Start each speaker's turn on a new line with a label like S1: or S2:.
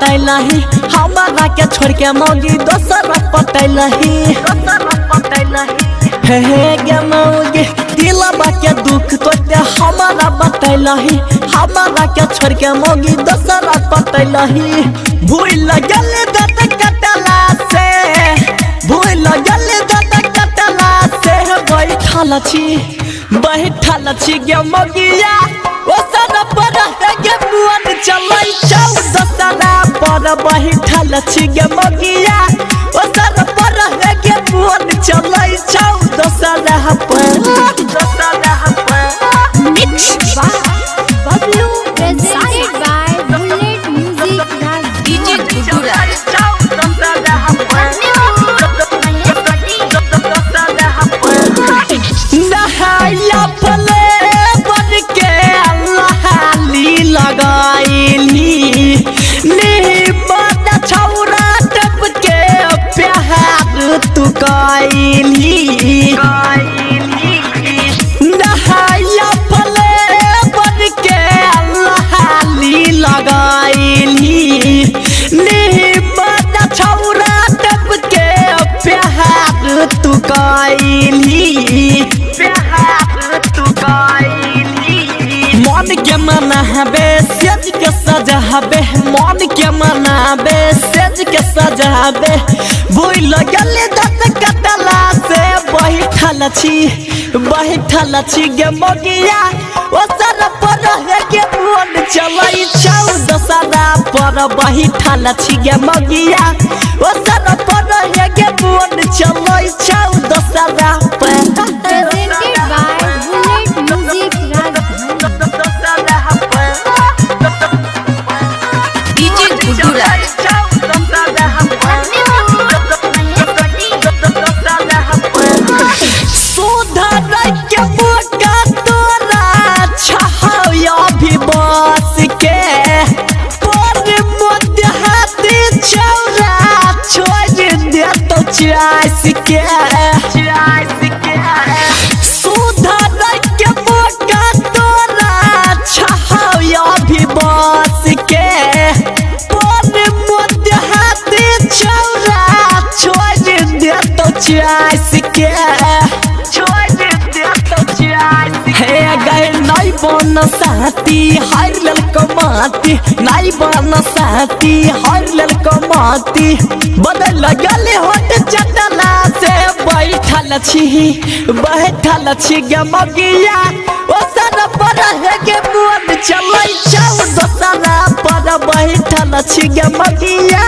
S1: बतैलही हमारा के छोड़ के मौगी दोसर पटैलही हे गे मौगी दिलवा के दुख तोते हमारा बतैलही हमारा के छोड़ के मौगी दोसर पटैलही भूल गेल दत कटला से भूल गेल दत कटला से बैठल छी गे मौगिया ओसर पर गे मुअन चलै छौ दोसरा पर बैठल छी गे मौगिया ओसर पर गे मुअन चलै छौ दोसरा पर
S2: Mix by Bablu, presented by Bullet Music Raj. DJ Guguraj.
S1: नहाया फले बन के लहाली लगाईली नीमत छौरा टप के प्यार तू कईली नहाया फले बन के लहाली लगाईली नीमत छौरा टप के प्यार तू कईली मन के मनाबे सेज के सजाबे मन के मनाबे सेज के सजाबे भूल गेले दत कटला से बैठल छी गे मौगिया ओसर पर के मुअन चलै छौ दोसरा पर बैठल छी गे मौगिया ओसर पर के मुअन चलै छौ दोसरा पर
S2: Presented by Bullet Music Raj.
S3: DJ Guguraj.
S1: सुधर के बोका तोरा छहाया भी बस के पर मध्य हाथी छौरा छोड़ दे तो चास के सुधर के बोका तोरा छहाया भी बस के पर मध्य हाथी छौरा छोड़ दे तो चास के हे गए नाई बन साथी हर लल कमाती नाई बन साथी हर लल कमाती बदल गले होट चटला से बैठल छी गे मौगिया ओसर पर के मुअन चलै छौ दोसरा पर बैठल छी गे मौगिया